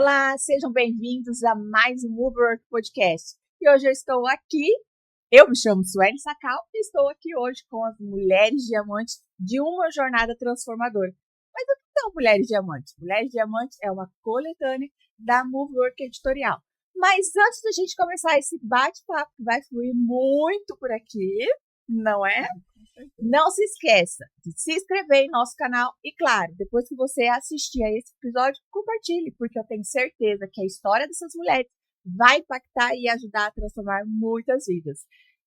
Olá, sejam bem-vindos a mais um Uber Podcast. E hoje eu estou aqui, eu me chamo Sueli Sacal e estou aqui hoje com as Mulheres Diamantes de uma jornada transformadora. Mas o que são Mulheres Diamantes? Mulheres Diamantes é uma coletânea da Movework Editorial. Mas antes da gente começar esse bate-papo, que vai fluir muito por aqui, não é? Não se esqueça de se inscrever em nosso canal e, claro, depois que você assistir a esse episódio, compartilhe, porque eu tenho certeza que a história dessas mulheres vai impactar e ajudar a transformar muitas vidas.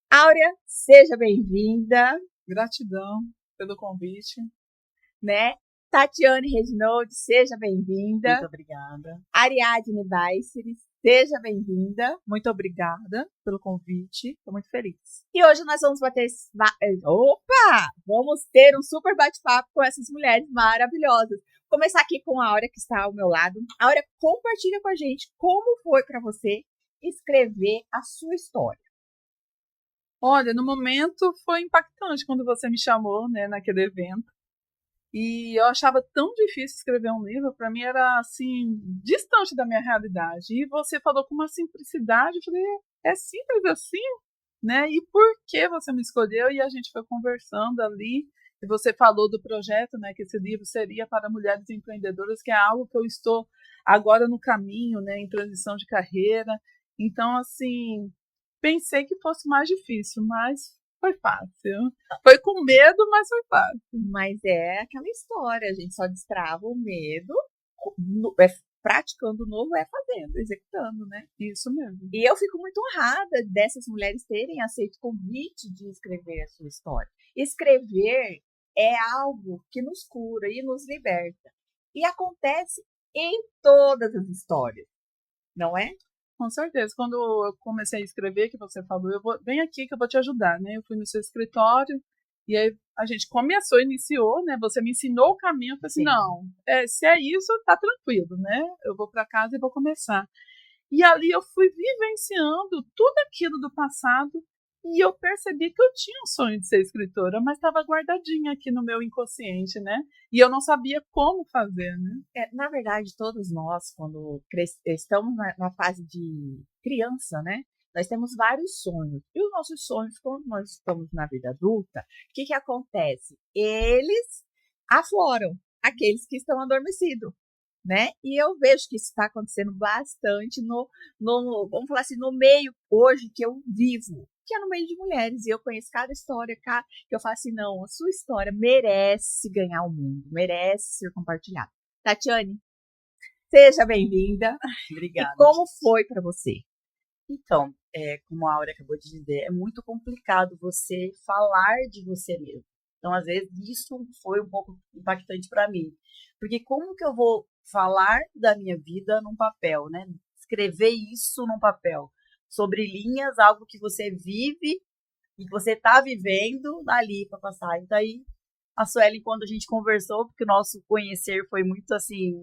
Áurea, seja bem-vinda. Gratidão pelo convite. Né? Tatiane Reginoldi, seja bem-vinda. Muito obrigada. Ariadne Weisseri, seja bem-vinda. Muito obrigada pelo convite. Estou muito feliz. E hoje nós vamos Vamos ter um super bate-papo com essas mulheres maravilhosas. Vou começar aqui com a Áurea, que está ao meu lado. Áurea, compartilha com a gente como foi para você escrever a sua história. Olha, no momento foi impactante quando você me chamou, né, naquele evento. E eu achava tão difícil escrever um livro, para mim era assim, distante da minha realidade. E você falou com uma simplicidade, eu falei, é simples assim, né? E por que você me escolheu? E a gente foi conversando ali, e você falou do projeto, né, que esse livro seria para mulheres empreendedoras, que é algo que eu estou agora no caminho, né, em transição de carreira. Então, assim, pensei que fosse mais difícil, mas foi fácil. Foi com medo, mas foi fácil. Mas é aquela história, a gente só destrava o medo, praticando o novo é fazendo, executando, né? Isso mesmo. E eu fico muito honrada dessas mulheres terem aceito o convite de escrever a sua história. Escrever é algo que nos cura e nos liberta. E acontece em todas as histórias, não é? Com certeza. Quando eu comecei a escrever, que você falou, vem aqui que eu vou te ajudar, né? Eu fui no seu escritório e aí a gente iniciou, né? Você me ensinou o caminho, eu falei assim, não, se é isso, tá tranquilo, né? Eu vou para casa e vou começar. E ali eu fui vivenciando tudo aquilo do passado e eu percebi que eu tinha um sonho de ser escritora, mas estava guardadinha aqui no meu inconsciente, né? E eu não sabia como fazer, né? Na verdade, todos nós, quando estamos na fase de criança, né? Nós temos vários sonhos. E os nossos sonhos, quando nós estamos na vida adulta, o que acontece? Eles afloram aqueles que estão adormecidos, né? E eu vejo que isso está acontecendo bastante vamos falar assim, no meio hoje que eu vivo, que é no meio de mulheres. E eu conheço cada história, que eu falo assim, não, a sua história merece ganhar o mundo, merece ser compartilhada. Tatiane, seja bem-vinda. Obrigada. E como foi para você? Então, como a Áurea acabou de dizer, é muito complicado você falar de você mesmo. Então, às vezes, isso foi um pouco impactante para mim. Porque como que eu vou falar da minha vida num papel, né? Escrever isso num papel. Sobre linhas, algo que você vive e que você está vivendo ali para passar. Então, aí, a Sueli, quando a gente conversou, porque o nosso conhecer foi muito, assim,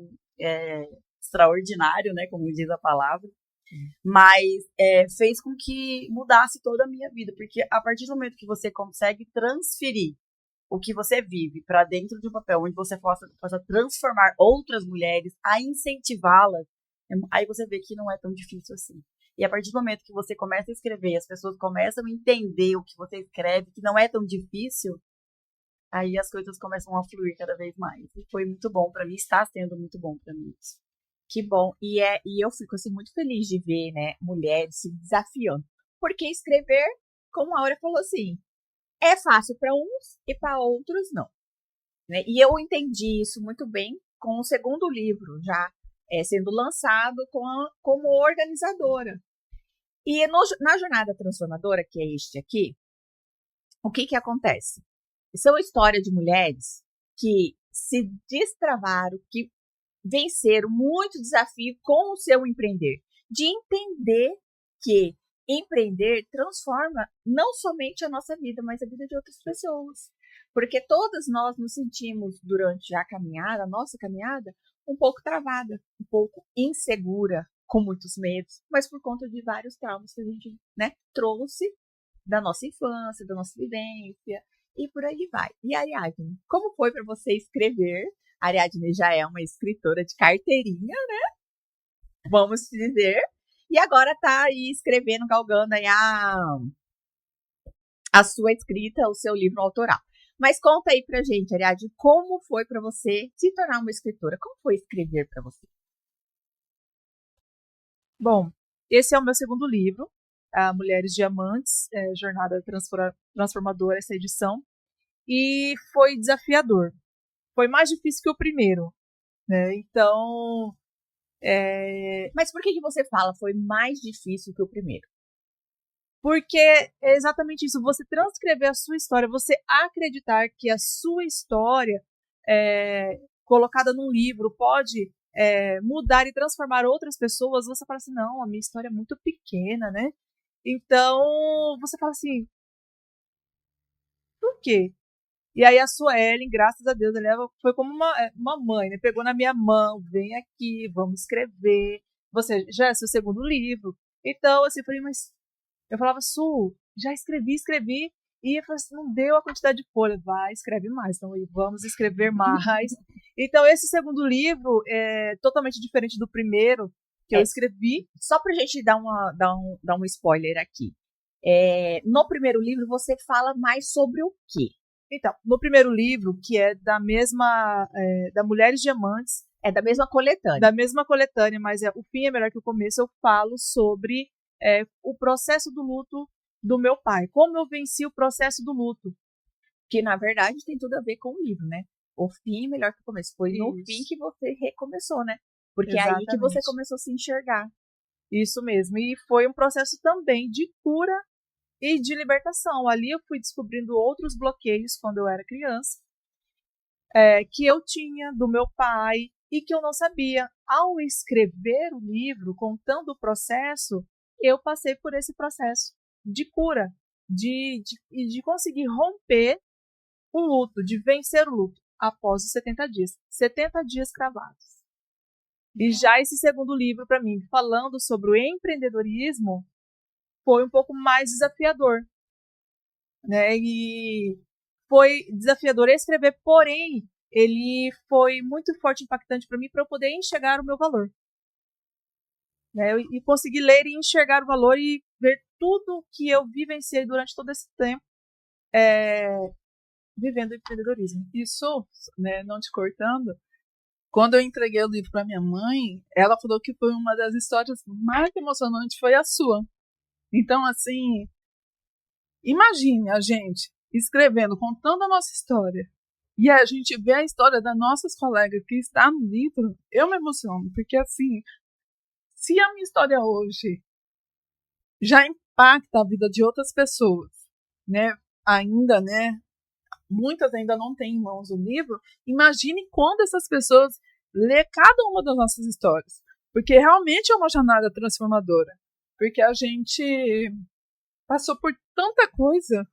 extraordinário, né? Como diz a palavra. Mas fez com que mudasse toda a minha vida, porque a partir do momento que você consegue transferir o que você vive para dentro de um papel, onde você possa transformar outras mulheres, a incentivá-las, aí você vê que não é tão difícil assim. E a partir do momento que você começa a escrever, as pessoas começam a entender o que você escreve, que não é tão difícil, aí as coisas começam a fluir cada vez mais. E foi muito bom para mim, está sendo muito bom para mim isso. Que bom. E eu fico assim, muito feliz de ver, né, mulheres se desafiando. Porque escrever, como a Áurea falou assim, é fácil para uns e para outros não. Né? E eu entendi isso muito bem com o segundo livro, já sendo lançado como organizadora. E na Jornada Transformadora, que é este aqui, o que acontece? São histórias de mulheres que se destravaram, que venceram muito desafio com o seu empreender, de entender que empreender transforma não somente a nossa vida, mas a vida de outras pessoas. Porque todas nós nos sentimos, durante a caminhada, a nossa caminhada, um pouco travada, um pouco insegura, com muitos medos, mas por conta de vários traumas que a gente, né, trouxe da nossa infância, da nossa vivência, e por aí vai. E Ariadne, como foi para você escrever? A Ariadne já é uma escritora de carteirinha, né? vamos dizer. E agora tá aí escrevendo, galgando aí a sua escrita, o seu livro autoral. Mas conta aí pra gente, Ariadne, como foi pra você se tornar uma escritora? Como foi escrever pra você? Bom, esse é o meu segundo livro, Mulheres Diamantes, Jornada Transformadora, essa edição. E foi desafiador. Foi mais difícil que o primeiro, né? Então... Mas por que você fala foi mais difícil que o primeiro? Porque é exatamente isso, você transcrever a sua história, você acreditar que a sua história colocada num livro pode mudar e transformar outras pessoas, você fala assim, não, a minha história é muito pequena, né? Então, você fala assim, por quê? E aí a Suelen, graças a Deus, ela foi como uma mãe, né? Pegou na minha mão, vem aqui, vamos escrever. Você já é seu segundo livro. Então, assim, eu falei, mas... Eu falava, Su, já escrevi. E eu falei assim, não deu a quantidade de folha. Vai, escreve mais. Então, vamos escrever mais. Então, esse segundo livro é totalmente diferente do primeiro que eu escrevi. Só pra gente dar um spoiler aqui. No primeiro livro, você fala mais sobre o quê? Então, no primeiro livro, que é da mesma... da Mulheres Diamantes. É da mesma coletânea. Da mesma coletânea, mas o fim é melhor que o começo. Eu falo sobre o processo do luto do meu pai. Como eu venci o processo do luto. Que, na verdade, tem tudo a ver com o livro, né? O fim é melhor que o começo. Foi no fim que você recomeçou, né? Porque é aí que você começou a se enxergar. Isso mesmo. E foi um processo também de cura e de libertação. Ali eu fui descobrindo outros bloqueios quando eu era criança, que eu tinha do meu pai e que eu não sabia. Ao escrever o livro, contando o processo, eu passei por esse processo de cura, de conseguir romper o luto, de vencer o luto após os 70 dias. 70 dias cravados. E já esse segundo livro, para mim, falando sobre o empreendedorismo, foi um pouco mais desafiador, né? E foi desafiador escrever, porém, ele foi muito forte e impactante para mim para eu poder enxergar o meu valor. Né? E conseguir ler e enxergar o valor e ver tudo que eu vivenciei durante todo esse tempo vivendo o empreendedorismo. Isso, né, não te cortando, quando eu entreguei o livro para minha mãe, ela falou que foi uma das histórias mais emocionantes, foi a sua. Então, assim, imagine a gente escrevendo, contando a nossa história, e a gente vê a história das nossas colegas que está no livro, eu me emociono, porque assim, se a minha história hoje já impacta a vida de outras pessoas, né, ainda, né, muitas ainda não têm em mãos o livro, imagine quando essas pessoas lê cada uma das nossas histórias, porque realmente é uma jornada transformadora, porque a gente passou por tanta coisa,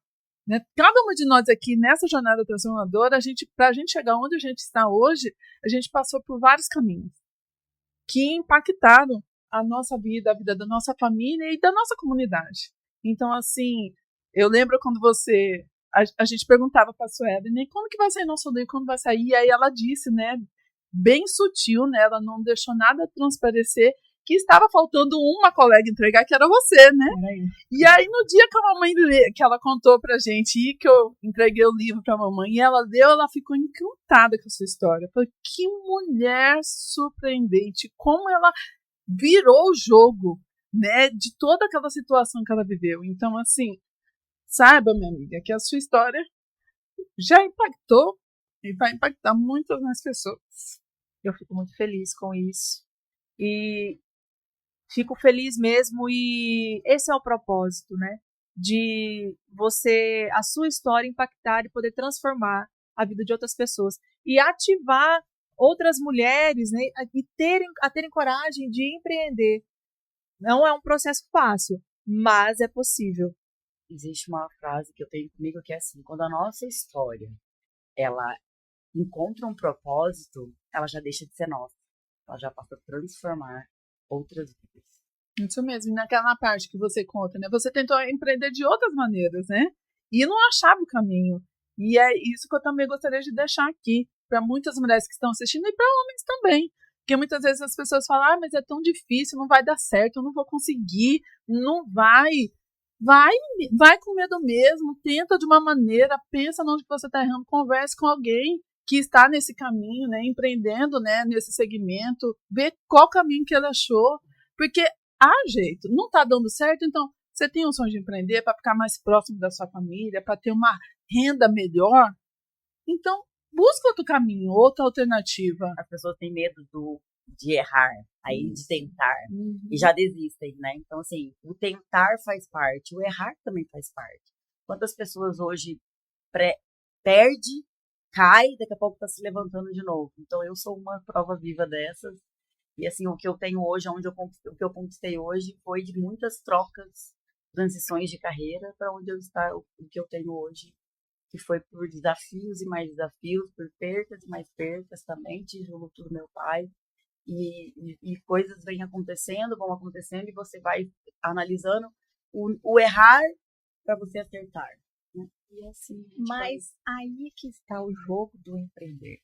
né? Cada uma de nós aqui nessa jornada transformadora, para a gente chegar onde a gente está hoje, a gente passou por vários caminhos que impactaram a nossa vida, a vida da nossa família e da nossa comunidade. Então, assim, eu lembro quando a gente perguntava para a Suelen, né, quando que vai sair nosso livro, quando vai sair? E aí ela disse, né, bem sutil, né, ela não deixou nada transparecer, que estava faltando uma colega entregar, que era você, né? E aí, no dia que a mamãe que ela contou pra gente, e que eu entreguei o livro pra mamãe, e ela leu, ela ficou encantada com a sua história. Falei, que mulher surpreendente, como ela virou o jogo, né, de toda aquela situação que ela viveu. Então, assim, saiba, minha amiga, que a sua história já impactou e vai impactar muitas mais pessoas. Eu fico muito feliz com isso. E fico feliz mesmo, e esse é o propósito, né? De a sua história impactar e poder transformar a vida de outras pessoas. E ativar outras mulheres, né? A terem coragem de empreender. Não é um processo fácil, mas é possível. Existe uma frase que eu tenho comigo que é assim, quando a nossa história, ela encontra um propósito, ela já deixa de ser nossa. Ela já passa a transformar outras vidas. Isso mesmo, e naquela parte que você conta, né? Você tentou empreender de outras maneiras, né? E não achava o caminho. E é isso que eu também gostaria de deixar aqui para muitas mulheres que estão assistindo e para homens também. Porque muitas vezes as pessoas falam, mas é tão difícil, não vai dar certo, eu não vou conseguir, não vai. Vai com medo mesmo, tenta de uma maneira, pensa onde você está errando, converse com alguém que está nesse caminho, né, empreendendo, né, nesse segmento, vê qual caminho que ele achou, porque há jeito, não está dando certo, então você tem um sonho de empreender para ficar mais próximo da sua família, para ter uma renda melhor, então busca outro caminho, outra alternativa. As pessoas têm medo de errar, aí de tentar, e já desistem, né? Então, assim, o tentar faz parte, o errar também faz parte. Quantas pessoas hoje perde, cai, daqui a pouco tá se levantando de novo. Então, eu sou uma prova viva dessas, e assim, o que eu tenho hoje, o que eu conquistei hoje, foi de muitas trocas, transições de carreira para onde eu estou, o que eu tenho hoje, que foi por desafios e mais desafios, por percas e mais percas também, tive o luto do meu pai, e coisas vão acontecendo, e você vai analisando o errar para você acertar, né? E assim, mas aí que está o jogo do empreender.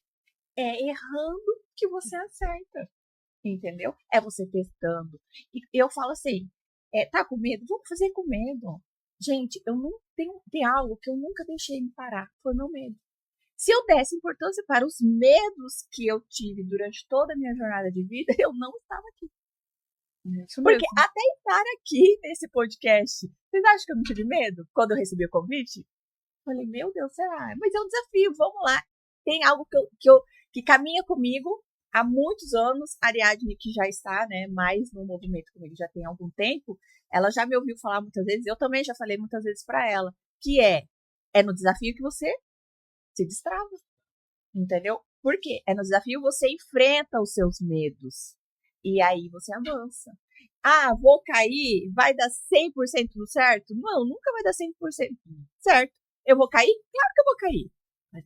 É errando que você acerta, entendeu? É você testando. E eu falo assim, tá com medo? Vamos fazer com medo. Gente, eu não tem algo que eu nunca deixei me parar, foi meu medo. Se eu desse importância para os medos que eu tive durante toda a minha jornada de vida, eu não estava aqui. Isso Porque mesmo. até estar aqui nesse podcast, vocês acham que eu não tive medo quando eu recebi o convite? Falei, meu Deus, será? Mas é um desafio, vamos lá. Tem algo que caminha comigo há muitos anos. A Ariadne, que já está, né, mais no movimento comigo já tem algum tempo, ela já me ouviu falar muitas vezes, eu também já falei muitas vezes para ela, que é no desafio que você se destrava, entendeu? Por quê? É no desafio você enfrenta os seus medos e aí você avança. Ah, vou cair, vai dar 100% certo? Não, nunca vai dar 100% certo. Eu vou cair? Claro que eu vou cair.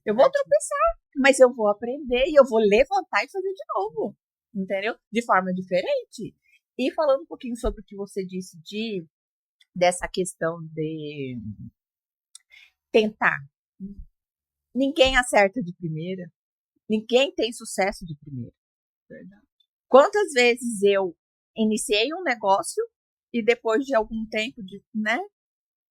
Eu vou tropeçar, mas eu vou aprender e eu vou levantar e fazer de novo, entendeu? De forma diferente. E falando um pouquinho sobre o que você disse dessa questão de tentar. Ninguém acerta de primeira. Ninguém tem sucesso de primeira. Verdade. Quantas vezes eu iniciei um negócio e depois de algum tempo, né,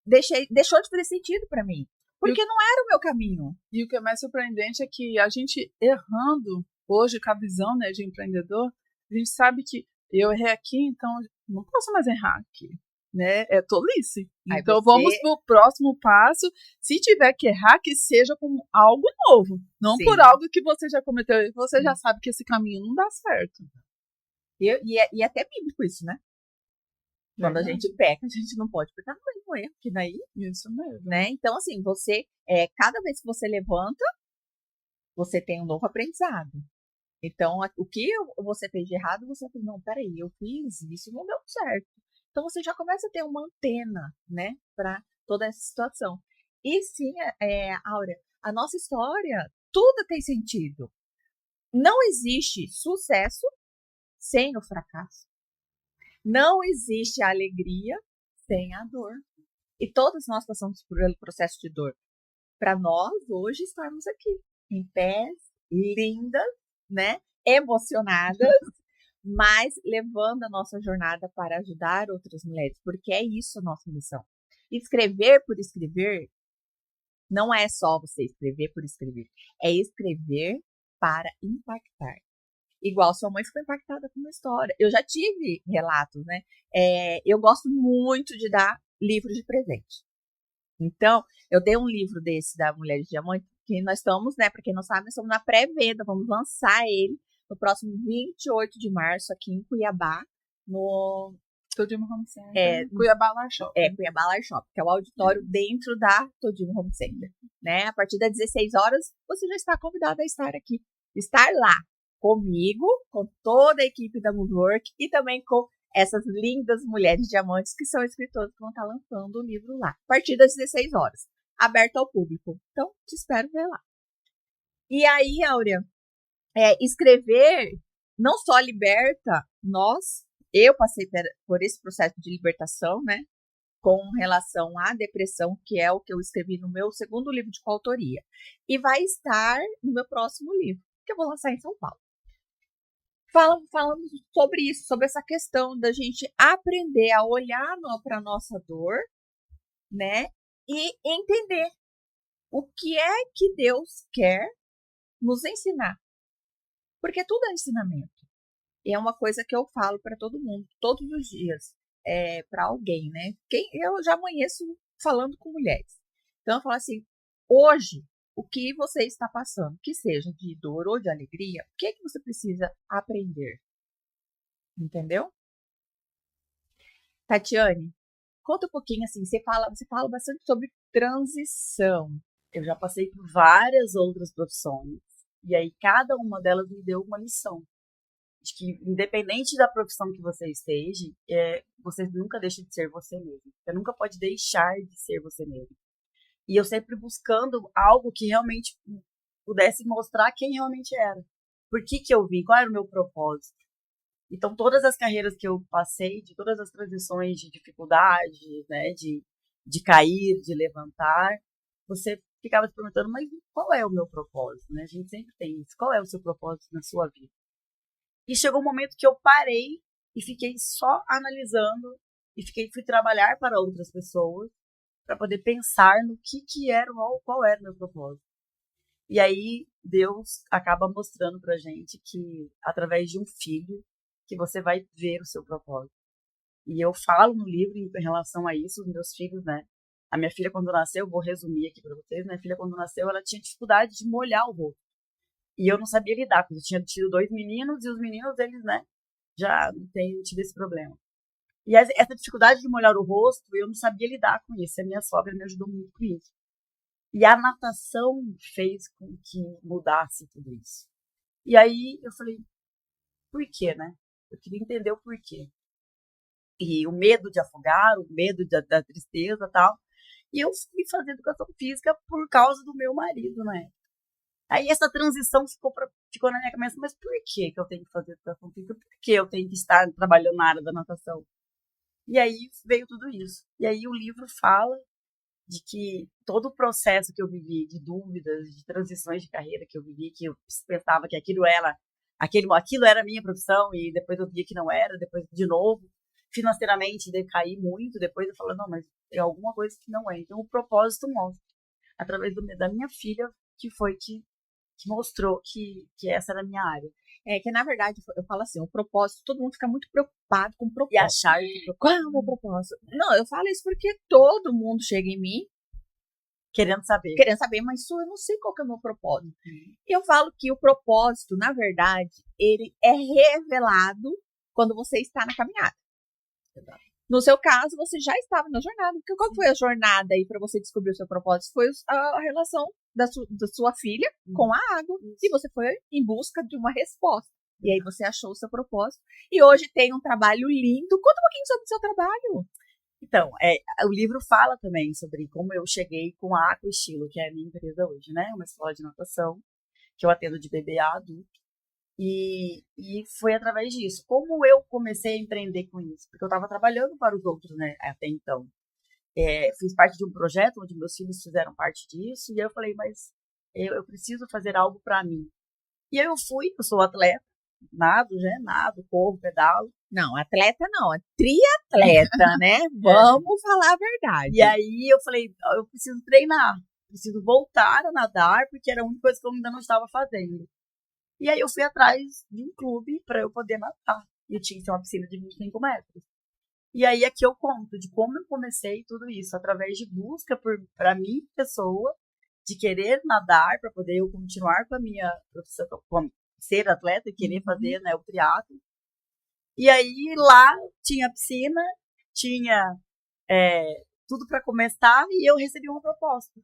deixou de fazer sentido para mim. Porque não era o meu caminho. E o que é mais surpreendente é que a gente errando hoje com a visão, né, de empreendedor, a gente sabe que eu errei aqui, então não posso mais errar aqui, né? É tolice. Aí então vamos pro próximo passo. Se tiver que errar, que seja com algo novo, não Sim. por algo que você já cometeu. Você já sabe que esse caminho não dá certo. E é até bíblico isso, né? Quando a gente peca, a gente não pode pecar no mesmo erro, que daí, isso mesmo, né? Então, assim, você, cada vez que você levanta, você tem um novo aprendizado. Então, o que você fez de errado, você fez, não, peraí, eu fiz isso, não deu certo. Então, você já começa a ter uma antena, né, para toda essa situação. E sim, Áurea, a nossa história, tudo tem sentido. Não existe sucesso sem o fracasso. Não existe alegria sem a dor. E todos nós passamos por um processo de dor. Para nós, hoje, estarmos aqui, em pés, lindas, né? Emocionadas, mas levando a nossa jornada para ajudar outras mulheres, porque é isso a nossa missão. Escrever por escrever não é só você escrever por escrever, é escrever para impactar. Igual sua mãe ficou impactada com uma história. Eu já tive relatos, né? Eu gosto muito de dar livro de presente. Então, eu dei um livro desse da Mulher de Diamante, que nós estamos, né? Para quem não sabe, nós estamos na pré-venda. Vamos lançar ele no próximo 28 de março, aqui em Cuiabá, no Todimo Home Center. Cuiabá Lar Shop. Cuiabá Lar Shop, que é o auditório dentro da Todimo Home Center. Né? A partir das 16 horas, você já está convidado a estar aqui. Estar lá comigo, com toda a equipe da Moodwork e também com essas lindas mulheres diamantes que são escritoras que vão estar lançando o livro lá. A partir das 16 horas. Aberto ao público. Então, te espero ver lá. E aí, Áurea, escrever não só liberta eu passei por esse processo de libertação, né? Com relação à depressão, que é o que eu escrevi no meu segundo livro de coautoria. E vai estar no meu próximo livro, que eu vou lançar em São Paulo. falando sobre isso, sobre essa questão da gente aprender a olhar para a nossa dor, né? E entender o que é que Deus quer nos ensinar. Porque tudo é ensinamento. E é uma coisa que eu falo para todo mundo, todos os dias, para alguém, né? Eu já amanheço falando com mulheres. Então eu falo assim, hoje, o que você está passando, que seja de dor ou de alegria, o que é que você precisa aprender? Entendeu? Tatiane, conta um pouquinho assim, você fala bastante sobre transição. Eu já passei por várias outras profissões. E aí, cada uma delas me deu uma lição. De que, independente da profissão que você esteja, você nunca deixa de ser você mesmo. Você nunca pode deixar de ser você mesmo. E eu sempre buscando algo que realmente pudesse mostrar quem realmente era. Por que eu vim? Qual era o meu propósito? Então, todas as carreiras que eu passei, de todas as transições de dificuldade, né, de cair, de levantar, você ficava se perguntando, mas qual é o meu propósito? Né? A gente sempre tem isso. Qual é o seu propósito na sua vida? E chegou um momento que eu parei e fiquei só analisando e fui trabalhar para outras pessoas para poder pensar no que era, qual era o meu propósito. E aí Deus acaba mostrando pra gente que através de um filho que você vai ver o seu propósito. E eu falo no livro em relação a isso, os meus filhos, né? A minha filha quando nasceu, vou resumir aqui para vocês, minha filha quando nasceu, ela tinha dificuldade de molhar o rosto. E eu não sabia lidar, porque eu tinha tido 2 meninos e os meninos, eles, né, já não têm tido esse problema. E essa dificuldade de molhar o rosto, eu não sabia lidar com isso. A minha sogra me ajudou muito com isso. E a natação fez com que mudasse tudo isso. E aí eu falei, por quê, né? Eu queria entender o porquê. E o medo de afogar, o medo da tristeza e tal. E eu fui fazer educação física por causa do meu marido, né? Aí essa transição ficou na minha cabeça, mas por que eu tenho que fazer educação física? Por que eu tenho que estar trabalhando na área da natação? E aí veio tudo isso. E aí o livro fala de que todo o processo que eu vivi, de dúvidas, de transições de carreira que eu vivi, que eu pensava que aquilo era a minha profissão e depois eu via que não era, depois de novo, financeiramente decaí muito, depois eu falo, não, mas é alguma coisa que não é. Então o propósito mostra, através da minha filha, que foi que mostrou que essa era a minha área. Que na verdade, eu falo assim, o propósito, todo mundo fica muito preocupado com o propósito. E achar que qual é o meu propósito? Não, eu falo isso porque todo mundo chega em mim querendo saber, mas eu não sei qual que é o meu propósito. E eu falo que o propósito, na verdade, ele é revelado quando você está na caminhada. No seu caso, você já estava na jornada. Qual foi a jornada aí para você descobrir o seu propósito? Foi a relação da sua filha com a água. E você foi em busca de uma resposta. E aí você achou o seu propósito. E hoje tem um trabalho lindo. Conta um pouquinho sobre o seu trabalho. Então, o livro fala também sobre como eu cheguei com a Aqua Estilo, que é a minha empresa hoje, né? Uma escola de natação que eu atendo de bebê a adulto. E foi através disso. Como eu comecei a empreender com isso? Porque eu estava trabalhando para os outros, né, até então. Fiz parte de um projeto onde meus filhos fizeram parte disso. E aí eu falei, mas eu preciso fazer algo para mim. E aí eu sou atleta, nado, corro, pedalo. Não, atleta não, é triatleta, né? Vamos falar a verdade. E aí eu falei, eu preciso treinar, preciso voltar a nadar, porque era a única coisa que eu ainda não estava fazendo. E aí eu fui atrás de um clube para eu poder nadar. E eu tinha que ter uma piscina de 25 metros. E aí aqui eu conto de como eu comecei tudo isso, através de busca para mim, pessoa, de querer nadar, para poder eu continuar com a minha profissão, ser atleta e querer fazer, né, o triatlo. E aí lá tinha piscina, tinha tudo para começar e eu recebi uma proposta.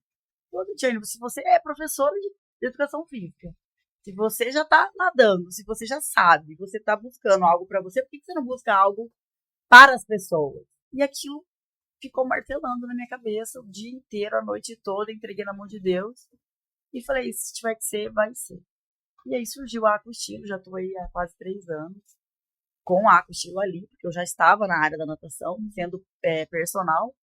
Jane, se você é professora de educação física, se você já está nadando, se você já sabe, você está buscando algo para você, por que você não busca algo para as pessoas? E aquilo ficou martelando na minha cabeça o dia inteiro, a noite toda, entreguei na mão de Deus e falei, se tiver que ser, vai ser. E aí surgiu a Aqua Estilo, já estou aí há quase 3 anos com a Aqua Estilo ali, porque eu já estava na área da natação, sendo personal.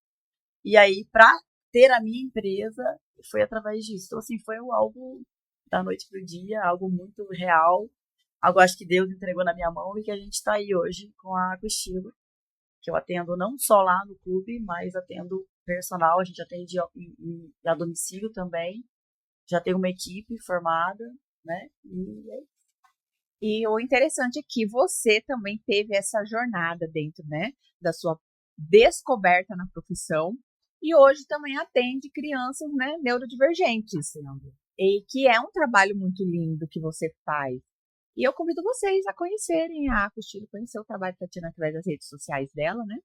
E aí, para ter a minha empresa, foi através disso. Então, assim, foi algo da noite para o dia, algo muito real, algo acho que Deus entregou na minha mão e que a gente está aí hoje com a Aquestilo, que eu atendo não só lá no clube, mas atendo personal, a gente atende a domicílio também, já tem uma equipe formada, né? E o interessante é que você também teve essa jornada dentro, né, da sua descoberta na profissão e hoje também atende crianças, né, neurodivergentes, e que é um trabalho muito lindo que você faz. E eu convido vocês a conhecerem a Aquestilo, conhecer o trabalho da Tatiana através das redes sociais dela, né?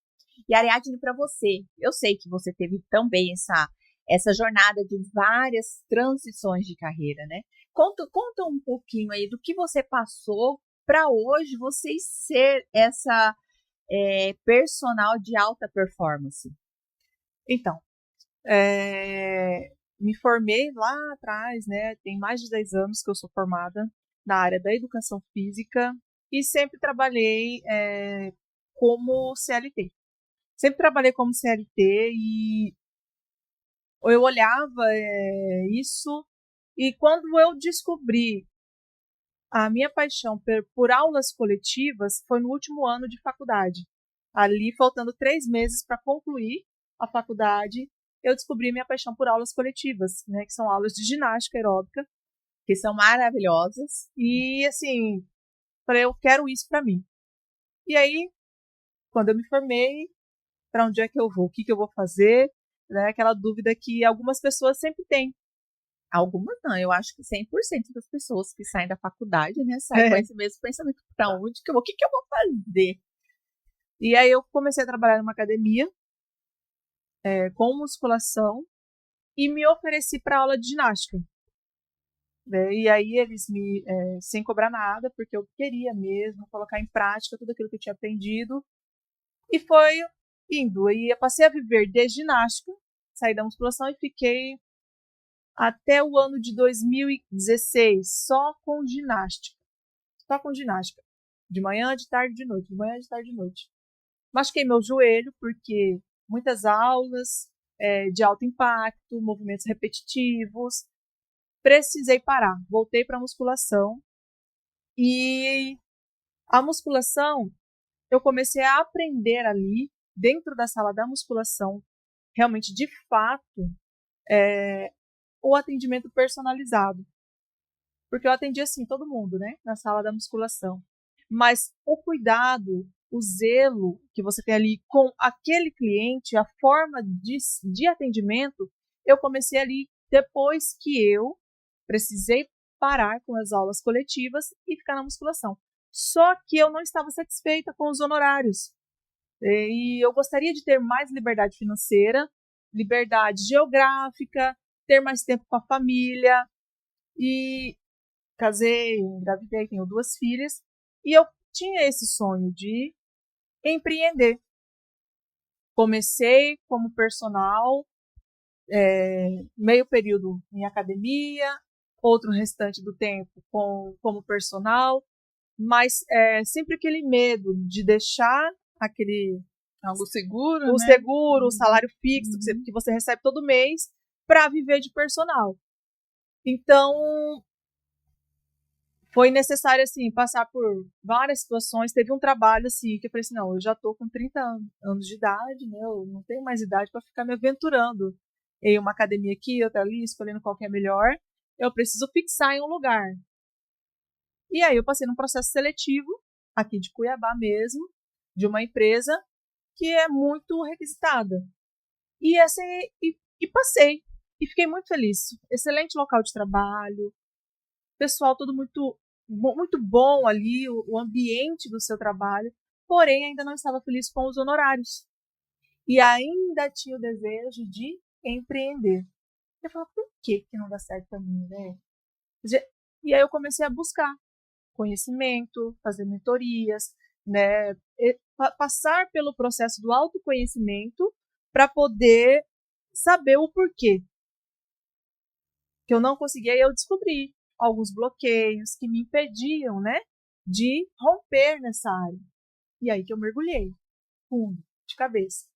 E Ariadne, para você, eu sei que você teve também essa jornada de várias transições de carreira, né? Conta um pouquinho aí do que você passou para hoje você ser essa personal de alta performance. Então, me formei lá atrás, né? Tem mais de 10 anos que eu sou formada na área da educação física e sempre trabalhei como CLT. Sempre trabalhei como CLT e eu olhava isso e quando eu descobri a minha paixão por aulas coletivas foi no último ano de faculdade. Ali, faltando 3 meses para concluir a faculdade, eu descobri minha paixão por aulas coletivas, né, que são aulas de ginástica aeróbica, que são maravilhosas. E, assim, falei, eu quero isso para mim. E aí, quando eu me formei, para onde é que eu vou? O que eu vou fazer? Né, aquela dúvida que algumas pessoas sempre têm. Algumas não, eu acho que 100% das pessoas que saem da faculdade, né, saem com esse mesmo pensamento, para onde que eu vou, o que eu vou fazer? E aí eu comecei a trabalhar numa academia, com musculação, e me ofereci para aula de ginástica. E aí eles sem cobrar nada, porque eu queria mesmo colocar em prática tudo aquilo que eu tinha aprendido, e foi indo. E eu passei a viver de ginástica, saí da musculação e fiquei até o ano de 2016 só com ginástica. Só com ginástica. De manhã, de tarde, de noite. De manhã, de tarde, de noite. Machuquei meu joelho porque muitas aulas de alto impacto, movimentos repetitivos. Precisei parar. Voltei para a musculação. E a musculação, eu comecei a aprender ali, dentro da sala da musculação, realmente, de fato, o atendimento personalizado. Porque eu atendi, assim, todo mundo, né? Na sala da musculação. Mas o cuidado, o zelo que você tem ali com aquele cliente, a forma de atendimento, eu comecei ali depois que eu precisei parar com as aulas coletivas e ficar na musculação. Só que eu não estava satisfeita com os honorários. E eu gostaria de ter mais liberdade financeira, liberdade geográfica, ter mais tempo com a família. E casei, engravidei, tenho 2 filhas. E eu tinha esse sonho de empreender. Comecei como personal, meio período em academia, outro restante do tempo como personal, mas sempre aquele medo de deixar algo seguro, o né? seguro, o salário fixo que você recebe todo mês para viver de personal. Então, foi necessário, assim, passar por várias situações. Teve um trabalho, assim, que eu falei assim, não, eu já tô com 30 anos de idade, né? Eu não tenho mais idade para ficar me aventurando em uma academia aqui, outra ali, escolhendo qual que é melhor. Eu preciso fixar em um lugar. E aí eu passei num processo seletivo, aqui de Cuiabá mesmo, de uma empresa que é muito requisitada. E passei. E fiquei muito feliz. Excelente local de trabalho, pessoal todo muito bom ali, o ambiente do seu trabalho, porém ainda não estava feliz com os honorários. E ainda tinha o desejo de empreender. Eu falava, por que não dá certo para mim, né? E aí eu comecei a buscar conhecimento, fazer mentorias, né? Passar pelo processo do autoconhecimento para poder saber o porquê que eu não conseguia. E eu descobri alguns bloqueios que me impediam, né, de romper nessa área. E aí que eu mergulhei fundo, de cabeça,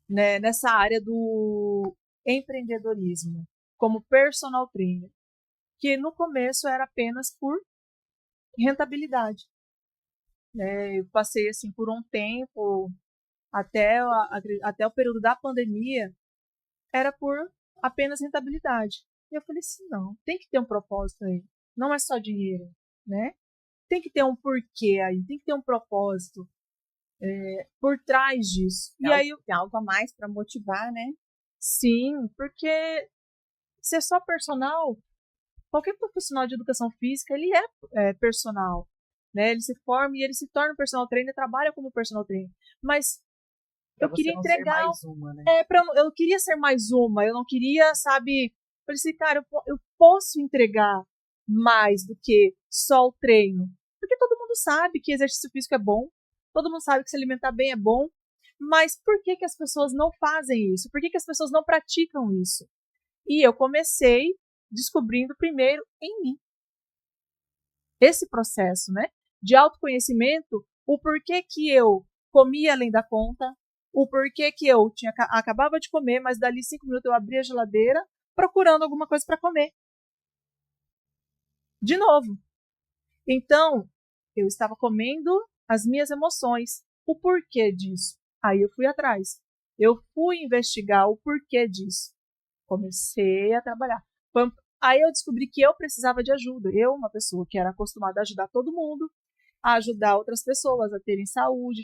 né, nessa área do empreendedorismo, como personal trainer, que no começo era apenas por rentabilidade. Eu passei assim por um tempo, até o período da pandemia, era por apenas rentabilidade. E eu falei assim, não, tem que ter um propósito aí. Não é só dinheiro, né? Tem que ter um porquê aí, tem que ter um propósito por trás disso. E aí, Tem algo a mais para motivar, né? sim, porque ser só personal, qualquer profissional de educação física, ele é personal, né? Ele se forma e ele se torna personal trainer, trabalha como personal trainer. Mas Pra eu você queria não ser entregar. mais uma, né? Eu queria ser mais uma, eu não queria, sabe? Eu falei assim, cara, eu posso entregar mais do que só o treino. Porque todo mundo sabe que exercício físico é bom, todo mundo sabe que se alimentar bem é bom, mas por que que as pessoas não fazem isso? Por que que as pessoas não praticam isso? E eu comecei descobrindo primeiro em mim. Esse processo, né? De autoconhecimento, o porquê que eu comia além da conta, o porquê que eu acabava de comer, mas dali 5 minutos eu abria a geladeira procurando alguma coisa para comer. De novo. Então, eu estava comendo as minhas emoções. O porquê disso? Aí eu fui atrás. Eu fui investigar o porquê disso. Comecei a trabalhar. Aí eu descobri que eu precisava de ajuda. Eu, uma pessoa que era acostumada a ajudar todo mundo, a ajudar outras pessoas a terem saúde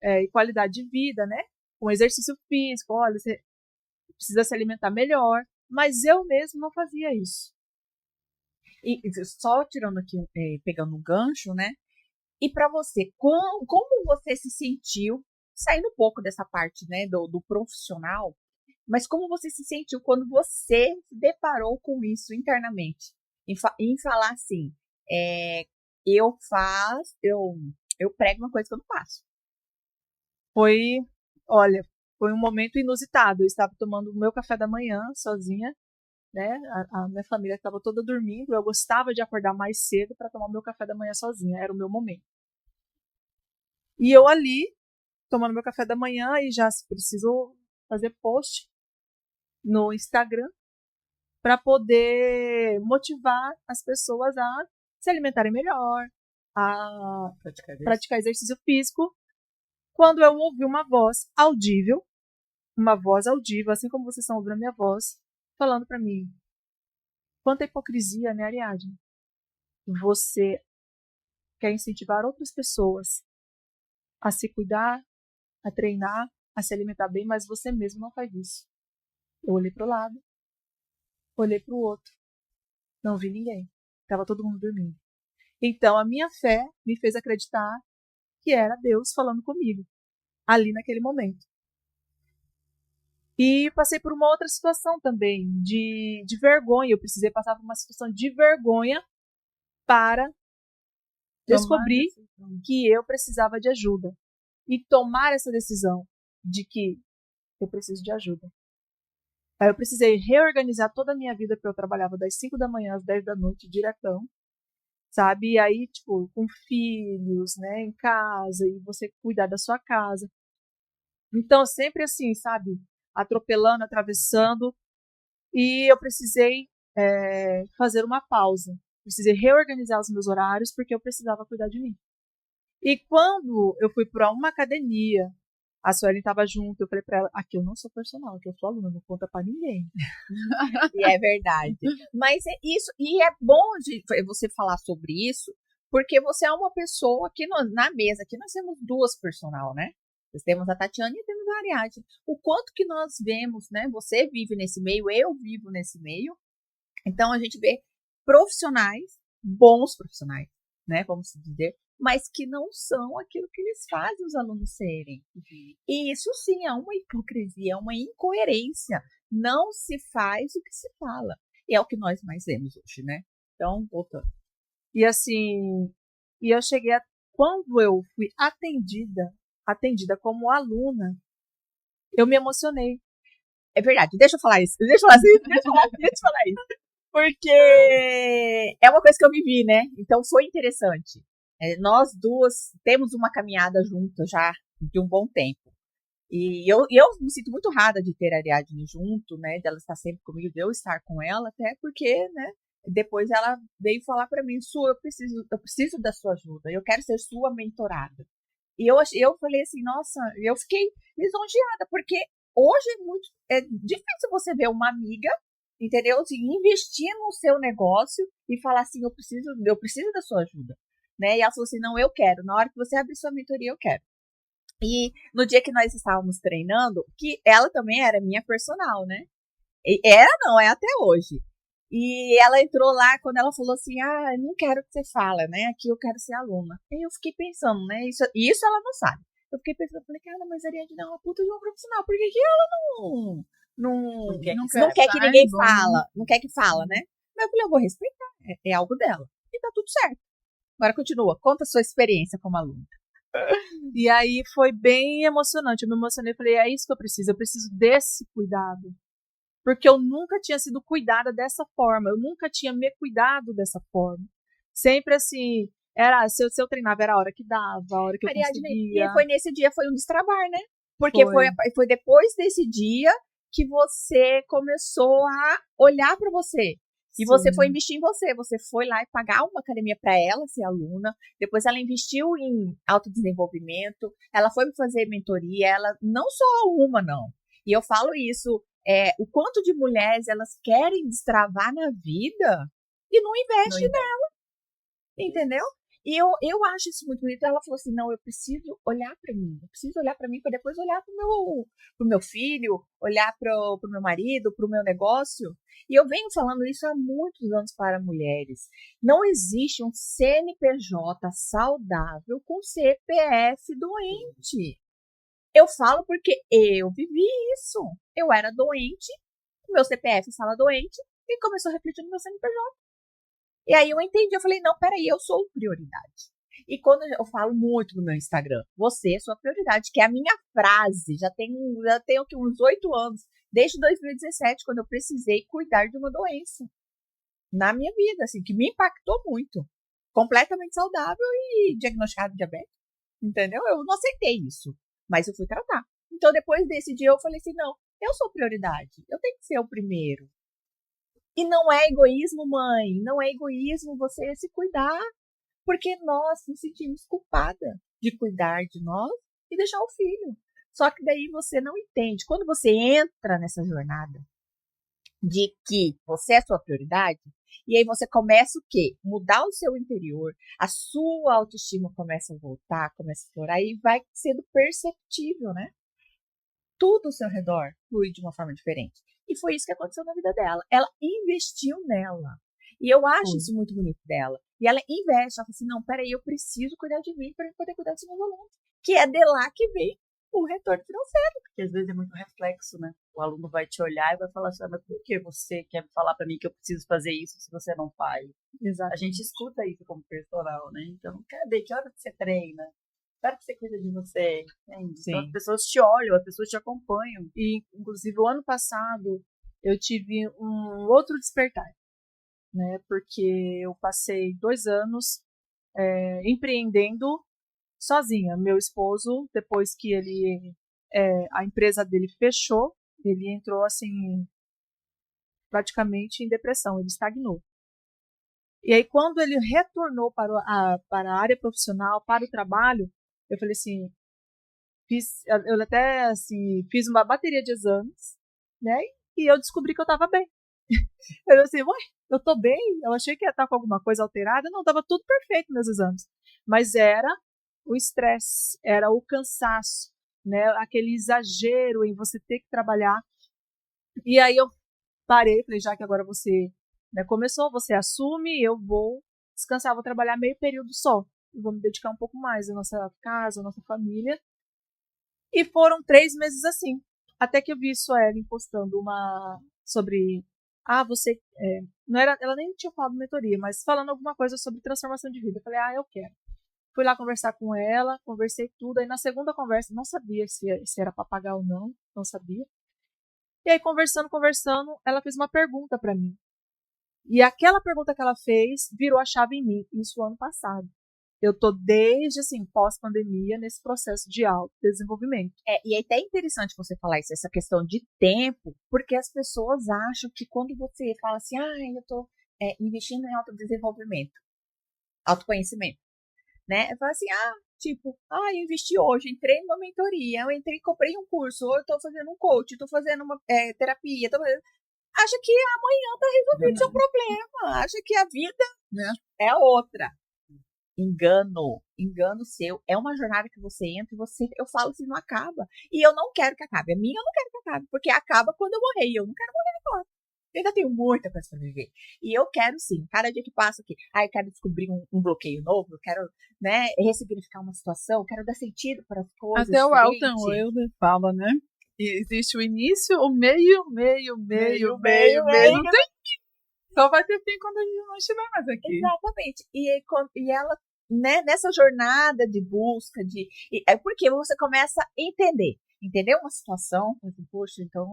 e qualidade de vida, né? Com exercício físico, olha, você precisa se alimentar melhor. Mas eu mesmo não fazia isso. E só tirando aqui, pegando um gancho, né? E para você, como você se sentiu, saindo um pouco dessa parte, né, do profissional, mas como você se sentiu quando você se deparou com isso internamente? Em falar assim, eu prego uma coisa que eu não faço. Foi um momento inusitado. Eu estava tomando o meu café da manhã sozinha, né? A minha família estava toda dormindo. Eu gostava de acordar mais cedo para tomar o meu café da manhã sozinha. Era o meu momento. E eu ali, tomando meu café da manhã, e já preciso fazer post no Instagram para poder motivar as pessoas a se alimentarem melhor, a praticar exercício físico. Quando eu ouvi uma voz audível, assim como vocês estão ouvindo a minha voz, falando para mim: quanta hipocrisia, né, Ariadne? Você quer incentivar outras pessoas a se cuidar, a treinar, a se alimentar bem, mas você mesmo não faz isso. Eu olhei para o lado, olhei para o outro, não vi ninguém. Estava todo mundo dormindo. Então, a minha fé me fez acreditar que era Deus falando comigo, ali naquele momento. E passei por uma outra situação também, de vergonha. Eu precisei passar por uma situação de vergonha para descobrir que eu precisava de ajuda. E tomar essa decisão de que eu preciso de ajuda. Aí eu precisei reorganizar toda a minha vida, porque eu trabalhava das 5 da manhã às 10 da noite, diretão. Sabe? E aí, tipo, com filhos, né, em casa, e você cuidar da sua casa. Então, sempre assim, sabe? Atropelando, atravessando. E eu precisei fazer uma pausa. Precisei reorganizar os meus horários, porque eu precisava cuidar de mim. E quando eu fui para uma academia, a Suelen estava junto, eu falei para ela: aqui eu não sou personal, aqui eu sou aluna, não conta para ninguém. E é verdade. Mas é isso, e é bom você falar sobre isso, porque você é uma pessoa que na mesa, aqui nós temos duas personal, né? Nós temos a Tatiana e temos a Ariadne. O quanto que nós vemos, né? Você vive nesse meio, eu vivo nesse meio. Então a gente vê profissionais, bons profissionais, né? Vamos dizer, mas que não são aquilo que eles fazem os alunos serem. E isso sim é uma hipocrisia, é uma incoerência. Não se faz o que se fala. E é o que nós mais vemos hoje, né? Então, voltando. E assim, eu cheguei quando eu fui atendida como aluna, eu me emocionei. É verdade, deixa eu falar isso. Deixa eu falar isso. Porque é uma coisa que eu vivi, né? Então foi interessante. Nós duas temos uma caminhada juntas já de um bom tempo. E eu me sinto muito honrada de ter a Ariadne junto, né? Dela estar sempre comigo, de eu estar com ela, até porque, né? depois ela veio falar para mim, Su, eu preciso da sua ajuda, eu quero ser sua mentorada. E eu falei assim, nossa, eu fiquei lisonjeada, porque hoje é difícil você ver uma amiga, entendeu? Assim, investir no seu negócio e falar assim, eu preciso da sua ajuda, né? E ela falou assim, não, eu quero, na hora que você abrir sua mentoria, eu quero. E no dia que nós estávamos treinando, que ela também era minha personal, né? Era não, é até hoje. E ela entrou lá quando ela falou assim, eu não quero que você fale, né? Aqui eu quero ser aluna. E eu fiquei pensando, né? Isso ela não sabe. Eu fiquei pensando, falei, cara, mas a Ariadne é uma puta de uma profissional. Por que ela não quer que ninguém fala? Não quer que fala, né? Mas eu falei, eu vou respeitar. É algo dela. E tá tudo certo. Agora continua. Conta a sua experiência como aluna. E aí foi bem emocionante. Eu me emocionei e falei, é isso que eu preciso desse cuidado. Porque eu nunca tinha sido cuidada dessa forma, eu nunca tinha me cuidado dessa forma. Sempre assim, se eu treinava, era a hora que dava, a hora que eu conseguia. E foi nesse dia, foi um destravar, né? Porque foi depois desse dia que você começou a olhar para você. E Sim. Você foi investir em você. Você foi lá e pagar uma academia para ela ser aluna. Depois ela investiu em autodesenvolvimento. Ela foi fazer mentoria. Ela não só uma, não. E eu falo isso. O quanto de mulheres elas querem destravar na vida e não investem nela. Entendeu? E eu acho isso muito bonito. Ela falou assim, não, eu preciso olhar para mim. Eu preciso olhar para mim para depois olhar pro meu filho, olhar pro meu marido, pro meu negócio. E eu venho falando isso há muitos anos para mulheres. Não existe um CNPJ saudável com CPF doente. Eu falo porque eu vivi isso. Eu era doente, meu CPF estava doente e começou a refletir no meu CNPJ. E aí eu entendi, eu falei, não, peraí, eu sou prioridade. E quando eu falo muito no meu Instagram, você é sua prioridade, que é a minha frase, já tenho aqui uns 8 anos, desde 2017, quando eu precisei cuidar de uma doença na minha vida, assim, que me impactou muito. Completamente saudável e diagnosticado de diabetes, entendeu? Eu não aceitei isso, mas eu fui tratar. Então, depois desse dia, eu falei assim, não, eu sou prioridade, eu tenho que ser o primeiro. E não é egoísmo, mãe, não é egoísmo você se cuidar, porque nós nos sentimos culpadas de cuidar de nós e deixar o filho. Só que daí você não entende. Quando você entra nessa jornada de que você é sua prioridade, e aí você começa o quê? Mudar o seu interior, a sua autoestima começa a voltar, começa a explorar e vai sendo perceptível, né? Tudo ao seu redor flui de uma forma diferente. E foi isso que aconteceu na vida dela. Ela investiu nela. E eu acho isso muito bonito dela. E ela investe. Ela fala assim, não, peraí, eu preciso cuidar de mim para poder cuidar dos meus alunos. Que é de lá que vem o retorno financeiro. Porque às vezes é muito reflexo, né? O aluno vai te olhar e vai falar assim, mas por que você quer falar para mim que eu preciso fazer isso se você não faz? Exato. A gente escuta isso como personal, né? Então, cadê? Que hora que você treina? Espero que você cuida de você. Então, as pessoas te olham, as pessoas te acompanham. E, inclusive, o ano passado, eu tive um outro despertar, né? Porque eu passei 2 anos empreendendo sozinha. Meu esposo, depois que a empresa dele fechou, ele entrou, assim, praticamente em depressão, ele estagnou. E aí, quando ele retornou para a área profissional, para o trabalho, eu falei assim, eu até assim, fiz uma bateria de exames, né? E eu descobri que eu estava bem. Eu assim, eu tô bem? Eu achei que ia estar com alguma coisa alterada. Não, estava tudo perfeito meus exames. Mas era o estresse, era o cansaço, né? Aquele exagero em você ter que trabalhar. E aí eu parei, falei, já que agora você começou, você assume, eu vou descansar, vou trabalhar meio período só. Vou me dedicar um pouco mais à nossa casa, à nossa família. E foram 3 meses assim. Até que eu vi Suelen postando uma sobre... você... não era, ela nem tinha falado mentoria, mas falando alguma coisa sobre transformação de vida. Eu falei, eu quero. Fui lá conversar com ela, conversei tudo. Aí na segunda conversa, não sabia se era para pagar ou não sabia. E aí conversando, ela fez uma pergunta para mim. E aquela pergunta que ela fez virou a chave em mim. Isso ano passado. Eu tô desde, assim, pós-pandemia, nesse processo de autodesenvolvimento. E é até interessante você falar isso, essa questão de tempo, porque as pessoas acham que quando você fala assim, eu tô investindo em autodesenvolvimento, autoconhecimento, né? Eu falo assim, eu investi hoje, entrei numa mentoria, comprei um curso, ou eu tô fazendo um coach, tô fazendo uma terapia, acha que amanhã tá resolvido seu problema, acha que a vida, né, é outra. Engano seu, é uma jornada que você entra e eu falo assim, não acaba. E eu não quero que acabe, a minha eu não quero que acabe, porque acaba quando eu morrer, e eu não quero morrer agora. Eu ainda tenho muita coisa pra viver. E eu quero sim, cada dia que passa aqui, eu quero descobrir um bloqueio novo, eu quero, né, ressignificar uma situação, eu quero dar sentido para as coisas. Até o Elton Wilder fala, né? E existe o início, o meio. Não tem fim. Só vai ter fim quando a gente não estiver mais aqui. Exatamente. E ela, né, nessa jornada de busca, é porque você começa a entender uma situação, poxa, então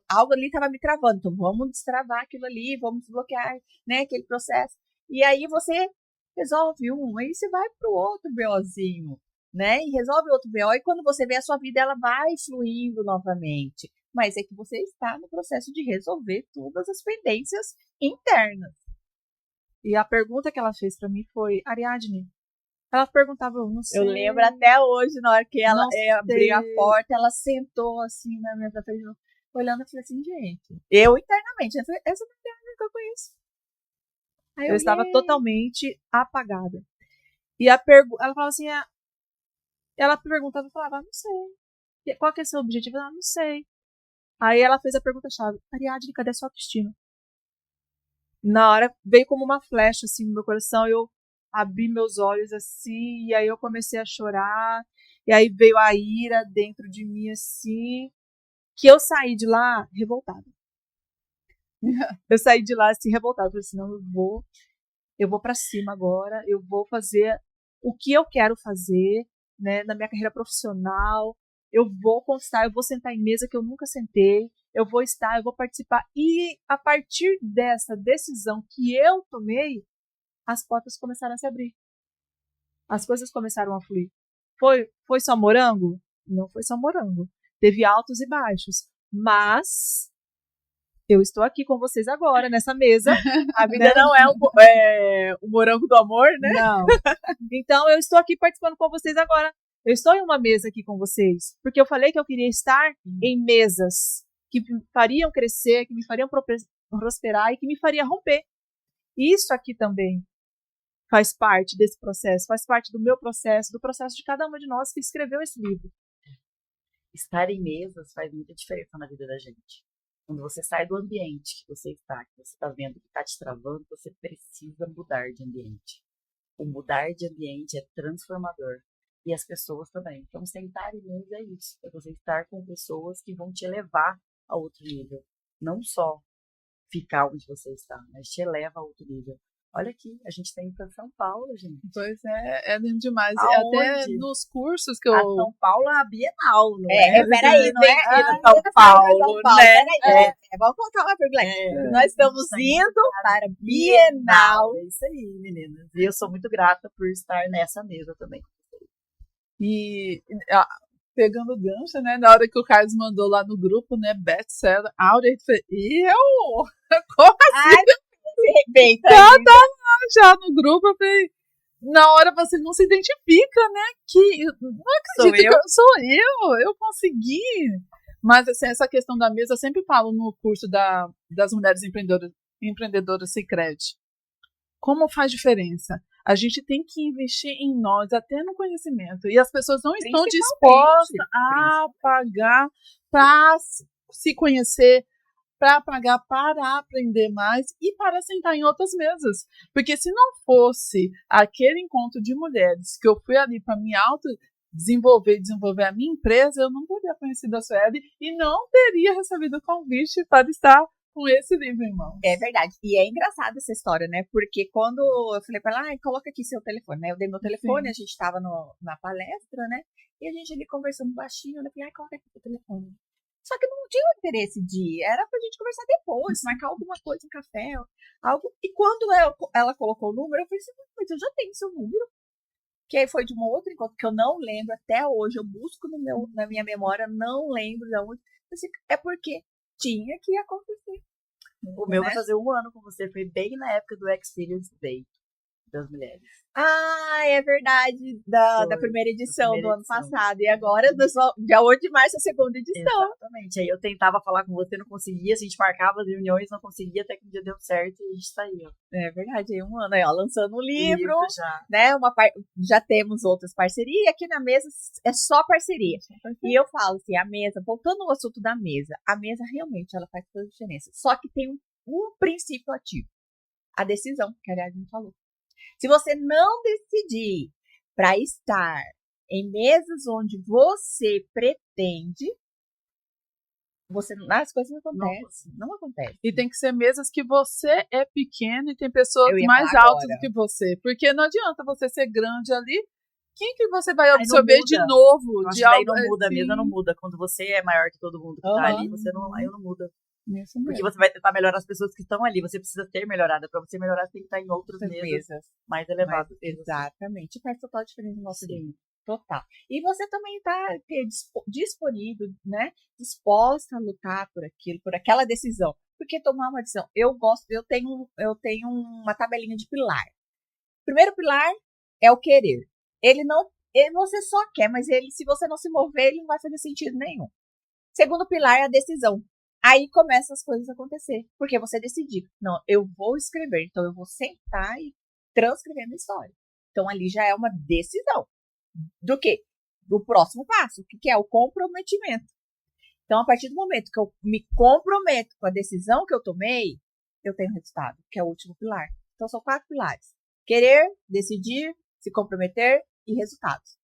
algo ali estava me travando, então vamos destravar aquilo ali, vamos desbloquear, né, aquele processo. E aí você resolve aí você vai pro outro BOzinho, né, e resolve outro BO, e quando você vê a sua vida, ela vai fluindo novamente. Mas é que você está no processo de resolver todas as pendências internas. E a pergunta que ela fez para mim foi, Ariadne, ela perguntava, eu não sei. Eu lembro até hoje, na hora que ela abriu a porta, ela sentou assim na minha frente, olhando e falei assim, gente, eu internamente, essa é a mulher que eu conheço. Aí eu estava totalmente apagada. E ela falava assim, ela perguntava, eu falava, não sei. Qual que é o seu objetivo? Ela, não sei. Aí ela fez a pergunta-chave, Ariadne, cadê a sua autoestima? Na hora, veio como uma flecha, assim, no meu coração, eu abri meus olhos, assim, e aí eu comecei a chorar, e aí veio a ira dentro de mim, assim, que eu saí de lá revoltada. Eu saí de lá, assim, revoltada. Eu falei assim, não, eu vou pra cima agora, eu vou fazer o que eu quero fazer, né, na minha carreira profissional, eu vou conquistar, eu vou sentar em mesa que eu nunca sentei, eu vou participar. E a partir dessa decisão que eu tomei, as portas começaram a se abrir. As coisas começaram a fluir. Foi só morango? Não foi só morango. Teve altos e baixos. Mas eu estou aqui com vocês agora, nessa mesa. A vida não é o morango do amor, né? Não. Então, eu estou aqui participando com vocês agora. Eu estou em uma mesa aqui com vocês. Porque eu falei que eu queria estar em mesas que me fariam crescer, que me fariam prosperar e que me faria romper. Isso aqui também faz parte desse processo, faz parte do meu processo, do processo de cada uma de nós que escreveu esse livro. Estar em mesas faz muita diferença na vida da gente. Quando você sai do ambiente que você está vendo que está te travando, você precisa mudar de ambiente. O mudar de ambiente é transformador. E as pessoas também. Então, sentar em mesa é isso. É você estar com pessoas que vão te elevar a outro nível. Não só ficar onde você está, mas te eleva a outro nível. Olha aqui, a gente tem para São Paulo, gente. Pois é lindo demais. Aonde? Até nos cursos que eu... A São Paulo é a Bienal, não é? Peraí, não é? São Paulo, né? Peraí, vamos colocar uma pergunta. Nós estamos indo para a Bienal. É isso aí, meninas. E eu sou muito grata por estar nessa mesa também. E pegando o gancho, né? Na hora que o Carlos mandou lá no grupo, né? Best-seller, Audrey, e eu... Como assim? Ai, se arrebenta. Tá lá já no grupo, eu falei... Na hora você não se identifica, né? Que não acredito que sou eu consegui. Mas assim, essa questão da mesa, eu sempre falo no curso das mulheres empreendedoras Sicredi. Como faz diferença? A gente tem que investir em nós, até no conhecimento. E as pessoas não estão dispostas a pagar para se conhecer, para pagar para aprender mais e para sentar em outras mesas. Porque se não fosse aquele encontro de mulheres que eu fui ali para me desenvolver a minha empresa, eu não teria conhecido a Sueli e não teria recebido o convite para estar com esse livro em mãos. É verdade. E é engraçada essa história, né? Porque quando eu falei para ela, coloca aqui seu telefone, né? Eu dei meu telefone, a gente estava na palestra, né? E a gente ali conversando baixinho, eu falei, coloca aqui seu telefone. Só que não tinha interesse de ir, era pra gente conversar depois, marcar alguma coisa, um café, algo. E quando ela colocou o número, eu falei assim, mas eu já tenho seu número. Que aí foi de uma outra encontro que eu não lembro até hoje, eu busco na minha memória, não lembro de onde. É porque tinha que acontecer. O meu né? vai fazer 1 ano com você. Foi bem na época do Experience Day das mulheres. Ah, é verdade, da Foi, primeira edição primeira do ano edição. passado. E agora, dia 8 de março, a segunda edição. Exatamente. Aí eu tentava falar com você, não conseguia. A gente marcava as reuniões, não conseguia, até que um dia deu certo e a gente saiu. É verdade, aí 1 ano aí, ó, lançando um livro, já. né? Já temos outras parcerias. E aqui na mesa é só parceria. E eu falo assim, a mesa, voltando ao assunto da mesa, a mesa realmente ela faz toda a diferença. Só que tem um princípio ativo. A decisão, que aliás a gente falou. Se você não decidir para estar em mesas onde você pretende, as coisas não acontecem. Não acontece. E tem que ser mesas que você é pequeno e tem pessoas Eu ia mais falar altas agora. do que você. Porque não adianta você ser grande ali. Quem que você vai não absorver muda. de novo? Eu acho De que daí algo não muda, a assim? mesa não muda. Quando você é maior que todo mundo que tá ali, você não, aí não muda. Isso mesmo. Porque você vai tentar melhorar as pessoas que estão ali. Você precisa ter melhorado. Para você melhorar, você tem que estar em outras mesas mais elevadas. Exatamente. Faz total diferença no nosso Sim. dia. Total. E você também está disponível, né? Disposta a lutar por aquilo, por aquela decisão. Porque tomar uma decisão. Eu tenho uma tabelinha de pilar. Primeiro pilar é o querer. Você só quer, mas se você não se mover, ele não vai fazer sentido nenhum. Segundo pilar é a decisão. Aí começam as coisas a acontecer. Porque você decidiu. Não, eu vou escrever. Então eu vou sentar e transcrever minha história. Então ali já é uma decisão. Do quê? Do próximo passo, que é o comprometimento. Então, a partir do momento que eu me comprometo com a decisão que eu tomei, eu tenho resultado, que é o último pilar. Então, são 4 pilares. Querer, decidir, se comprometer e resultados.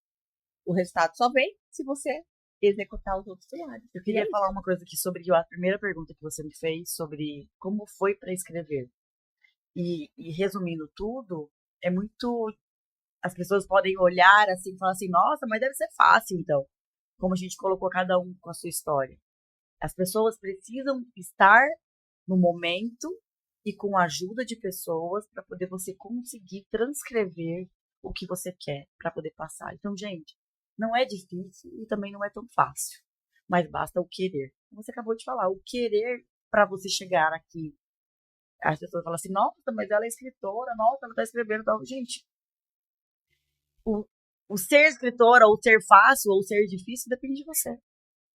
O resultado só vem se você executar os outros pilares. Eu queria falar uma coisa aqui sobre a primeira pergunta que você me fez, sobre como foi para escrever. E resumindo tudo, é muito... As pessoas podem olhar assim e falar assim, nossa, mas deve ser fácil, então. Como a gente colocou cada um com a sua história. As pessoas precisam estar no momento e com a ajuda de pessoas para poder você conseguir transcrever o que você quer para poder passar. Então, gente, não é difícil e também não é tão fácil. Mas basta o querer. Como você acabou de falar, o querer para você chegar aqui. As pessoas falam assim, nossa, mas ela é escritora, nossa, ela está escrevendo. Então, gente, o ser escritora, ou ser fácil, ou ser difícil, depende de você.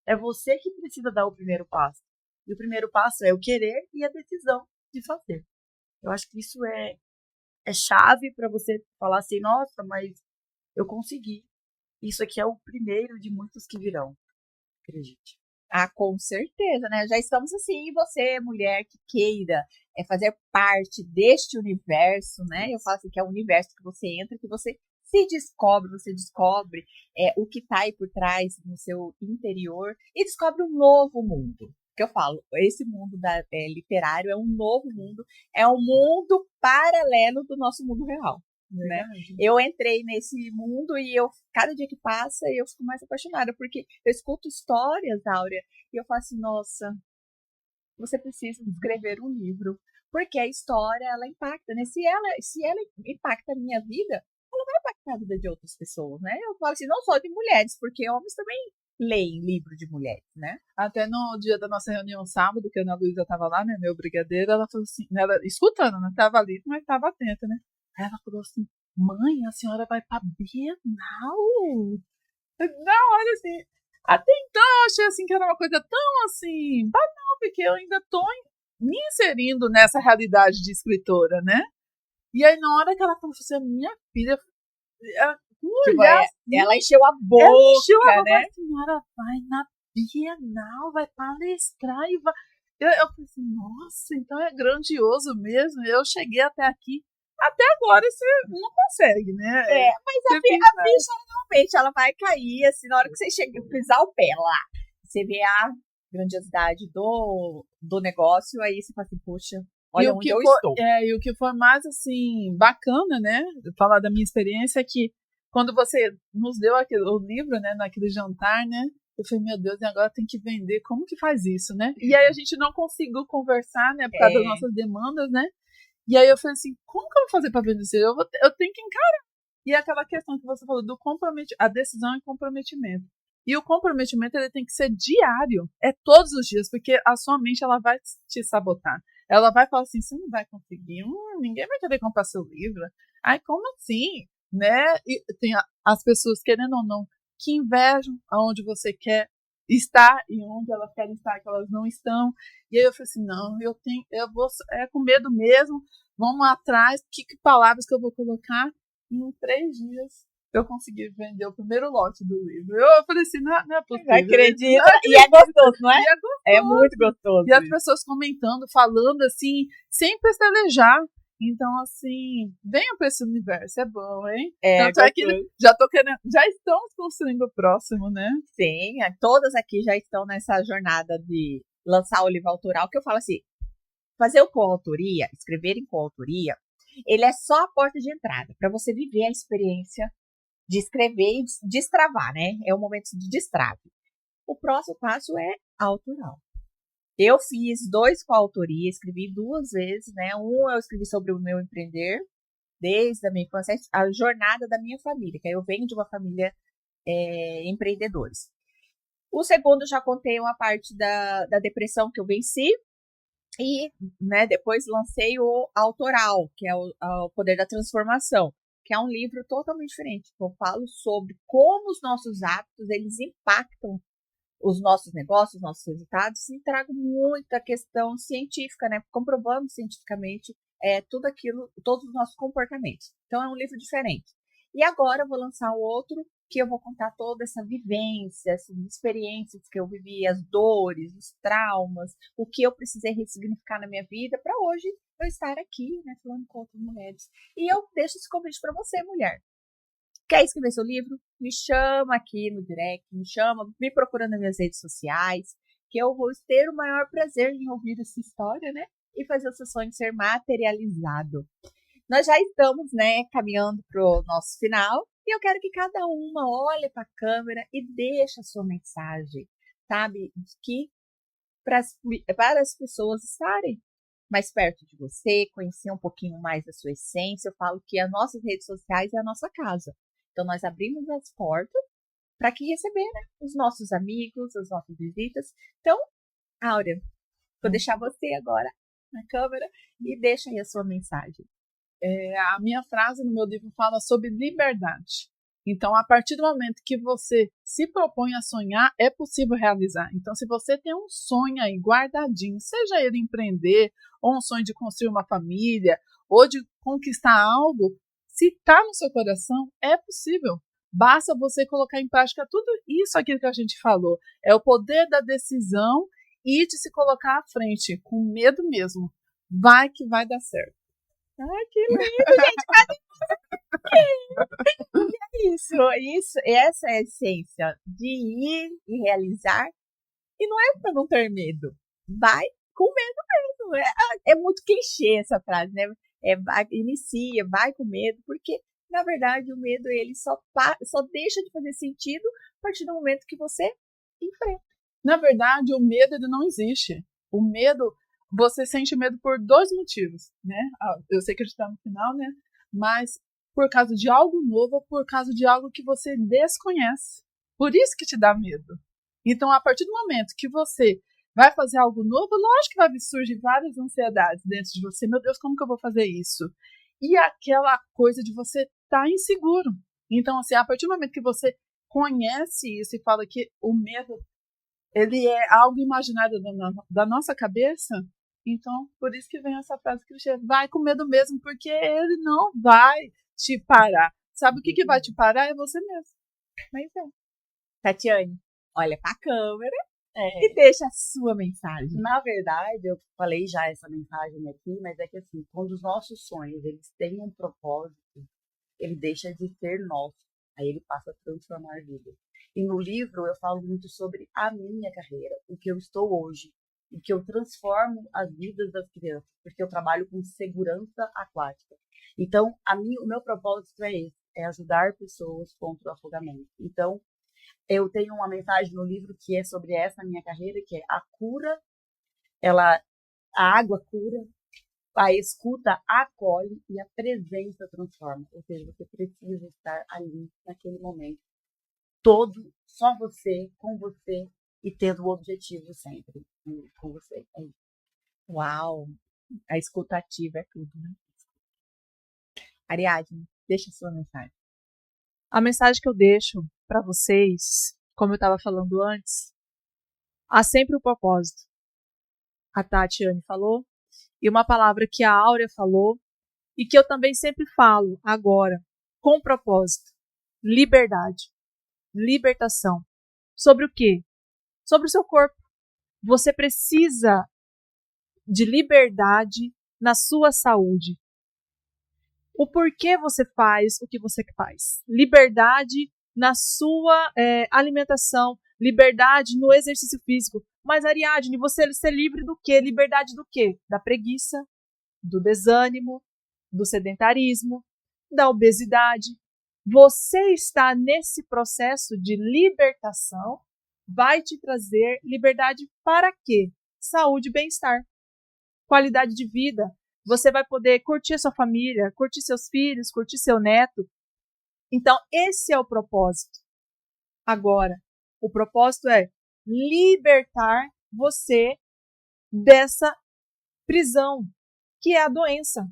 É você que precisa dar o primeiro passo. E o primeiro passo é o querer e a decisão de fazer. Eu acho que isso é chave para você falar assim, nossa, mas eu consegui. Isso aqui é o primeiro de muitos que virão. Acredite. Ah, com certeza, né? Já estamos assim, e você, mulher que queira fazer parte deste universo, né? Eu falo assim, que é o universo que você entra, que você você descobre o que está aí por trás no seu interior e descobre um novo mundo. Que eu falo, esse mundo literário é um novo mundo, é um mundo paralelo do nosso mundo real. Né? Eu entrei nesse mundo e cada dia que passa eu fico mais apaixonada, porque eu escuto histórias, Áurea, e eu falo assim, nossa, você precisa escrever um livro, porque a história, ela impacta, né? Se ela impacta a minha vida, ela vai impactar a vida de outras pessoas, né? Eu falo assim, não só de mulheres, porque homens também leem livro de mulheres, né? Até no dia da nossa reunião sábado, que a Ana Luísa estava lá, né, meu brigadeiro, ela falou assim, ela escutando, né, estava ali, mas estava atenta, né? Aí ela falou assim, mãe, a senhora vai pra Bienal? Na hora, assim, até então eu achei assim que era uma coisa tão assim, banal, porque eu ainda tô me inserindo nessa realidade de escritora, né? E aí na hora que ela falou assim, minha filha, ela encheu a boca, né? A senhora vai na Bienal, vai palestrar e vai... Eu falei assim, nossa, então é grandioso mesmo. Eu cheguei até aqui. Até agora você não consegue, né? Mas a bicha realmente ela vai cair, assim, na hora que você pisar o pé lá. Você vê a grandiosidade do negócio, aí você fala assim, poxa, olha onde eu estou. E o que foi mais, assim, bacana, né? Falar da minha experiência é que quando você nos deu o livro, né, naquele jantar, né? Eu falei, meu Deus, e agora tem que vender, como que faz isso, né? E aí a gente não conseguiu conversar, né, por causa das nossas demandas, né? E aí eu falei assim, como que eu vou fazer para vender isso? Eu tenho que encarar. E aquela questão que você falou do comprometimento, a decisão é comprometimento. E o comprometimento ele tem que ser diário, é todos os dias, porque a sua mente ela vai te sabotar. ela vai falar assim, você não vai conseguir, ninguém vai querer comprar seu livro. Ai, como assim? Né? E tem as pessoas, querendo ou não, que invejam aonde você quer estar e onde elas querem estar, que elas não estão. E aí eu falei assim, não, eu vou, com medo mesmo, vamos atrás, que palavras que eu vou colocar. E em 3 dias eu consegui vender o primeiro lote do livro. Eu falei assim, não é possível. Não acredito. E é gostoso, não é? E é gostoso. É muito gostoso. E as pessoas comentando, falando assim, sem pestanejar. Então, assim, venham para esse universo, é bom, hein? Tanto é que já estamos construindo o próximo, né? Sim, todas aqui já estão nessa jornada de lançar o livro autoral, que eu falo assim, fazer o coautoria, escrever em coautoria, ele é só a porta de entrada, para você viver a experiência de escrever e destravar, né? É o momento de destrave. O próximo passo é autoral. Eu fiz 2 coautoria, escrevi 2 vezes, né? Eu escrevi sobre o meu empreender, desde a minha infância, a jornada da minha família, que eu venho de uma família empreendedores. O segundo, já contei uma parte da depressão que eu venci, e né, depois lancei o autoral, que é o Poder da Transformação, que é um livro totalmente diferente. Eu falo sobre como os nossos hábitos, eles impactam os nossos negócios, os nossos resultados, e trago muita questão científica, né? Comprovando cientificamente tudo aquilo, todos os nossos comportamentos. Então é um livro diferente. E agora eu vou lançar o outro, que eu vou contar toda essa vivência, essas experiências que eu vivi, as dores, os traumas, o que eu precisei ressignificar na minha vida para hoje eu estar aqui, né, falando com outras mulheres. E eu deixo esse convite para você, mulher. Quer escrever seu livro? Me chama aqui no direct, me procura nas minhas redes sociais, que eu vou ter o maior prazer em ouvir essa história, né? E fazer o seu sonho ser materializado. Nós já estamos, né, caminhando para o nosso final, e eu quero que cada uma olhe para a câmera e deixe a sua mensagem, sabe? Que para as pessoas estarem mais perto de você, conhecer um pouquinho mais da sua essência. Eu falo que as nossas redes sociais é a nossa casa. Então, nós abrimos as portas para que receber, né, os nossos amigos, as nossas visitas. Então, Áurea, vou deixar você agora na câmera e deixa aí a sua mensagem. A minha frase no meu livro fala sobre liberdade. Então, a partir do momento que você se propõe a sonhar, é possível realizar. Então, se você tem um sonho aí guardadinho, seja ele empreender, ou um sonho de construir uma família, ou de conquistar algo, se está no seu coração, é possível. Basta você colocar em prática tudo isso aquilo que a gente falou. É o poder da decisão e de se colocar à frente, com medo mesmo. Vai que vai dar certo. Ai, que lindo, gente! Essa é a essência de ir e realizar. E não é para não ter medo. Vai com medo mesmo. É muito clichê essa frase, né? Inicia, vai com medo, porque, na verdade, o medo ele só deixa de fazer sentido a partir do momento que você enfrenta. Na verdade, o medo ele não existe. O medo, você sente medo por 2 motivos, né? Eu sei que a gente está no final, né? Mas por causa de algo novo ou por causa de algo que você desconhece. Por isso que te dá medo. Então, a partir do momento que você vai fazer algo novo, lógico que vai surgir várias ansiedades dentro de você. Meu Deus, como que eu vou fazer isso? E aquela coisa de você estar inseguro. Então, assim, a partir do momento que você conhece isso e fala que o medo ele é algo imaginário da nossa cabeça, então por isso que vem essa frase clichê, vai com medo mesmo, porque ele não vai te parar. Sabe o que vai te parar? É você mesmo. Mas Tatiane, olha pra câmera e deixa a sua mensagem. Na verdade, eu falei já essa mensagem aqui, mas é que assim, quando os nossos sonhos eles têm um propósito, ele deixa de ser nosso, aí ele passa a transformar vidas. E no livro eu falo muito sobre a minha carreira, o que eu estou hoje, o que eu transformo as vidas das crianças, porque eu trabalho com segurança aquática. Então, o meu propósito é esse, é ajudar pessoas contra o afogamento. Então, eu tenho uma mensagem no livro que é sobre essa minha carreira, que é a cura, a água cura, a escuta acolhe e a presença transforma. Ou seja, você precisa estar ali naquele momento. Só você, com você e tendo o objetivo sempre com você. Uau! A escutativa é tudo, né? Ariadne, deixa a sua mensagem. A mensagem que eu deixo para vocês, como eu estava falando antes, há sempre um propósito. A Tatiane falou, e uma palavra que a Áurea falou, e que eu também sempre falo agora, com propósito. Liberdade. Libertação. Sobre o quê? Sobre o seu corpo. Você precisa de liberdade na sua saúde. O porquê você faz o que você faz. Liberdade na sua alimentação. Liberdade no exercício físico. Mas, Ariadne, você ser livre do quê? Liberdade do quê? Da preguiça, do desânimo, do sedentarismo, da obesidade. Você está nesse processo de libertação, vai te trazer liberdade para quê? Saúde e bem-estar. Qualidade de vida. Você vai poder curtir a sua família, curtir seus filhos, curtir seu neto. Então, esse é o propósito. Agora, o propósito é libertar você dessa prisão, que é a doença.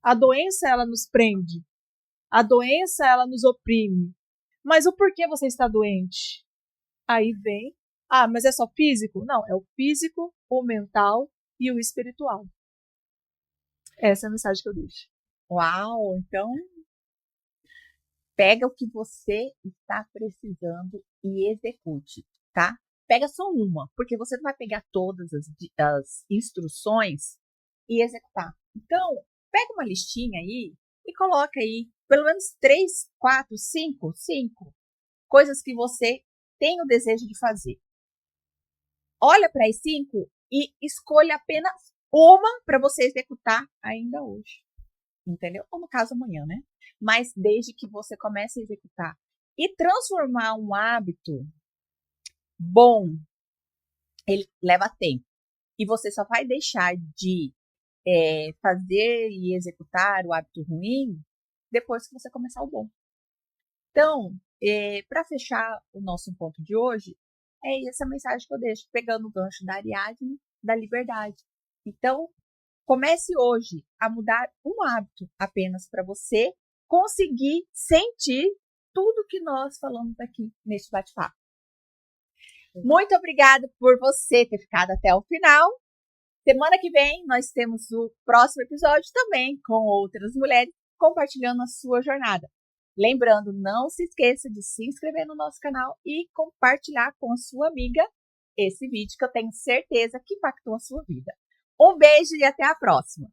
A doença, ela nos prende. A doença, ela nos oprime. Mas o porquê você está doente? Aí vem, mas é só físico? Não, é o físico, o mental e o espiritual. Essa é a mensagem que eu deixo. Uau, então pega o que você está precisando e execute, tá? Pega só uma, porque você não vai pegar todas as instruções e executar. Então, pega uma listinha aí e coloca aí pelo menos 3, 4, 5 coisas que você tem o desejo de fazer. Olha para as 5 e escolha apenas uma para você executar ainda hoje. Entendeu? Ou no caso amanhã, né? Mas desde que você comece a executar e transformar um hábito bom, ele leva tempo. E você só vai deixar de fazer e executar o hábito ruim depois que você começar o bom. Então, para fechar o nosso encontro de hoje, é essa mensagem que eu deixo, pegando o gancho da Ariadne, da liberdade. Então, comece hoje a mudar um hábito apenas para você conseguir sentir tudo que nós falamos aqui neste bate-papo. Muito obrigada por você ter ficado até o final. Semana que vem nós temos o próximo episódio também com outras mulheres compartilhando a sua jornada. Lembrando, não se esqueça de se inscrever no nosso canal e compartilhar com a sua amiga esse vídeo que eu tenho certeza que impactou a sua vida. Um beijo e até a próxima!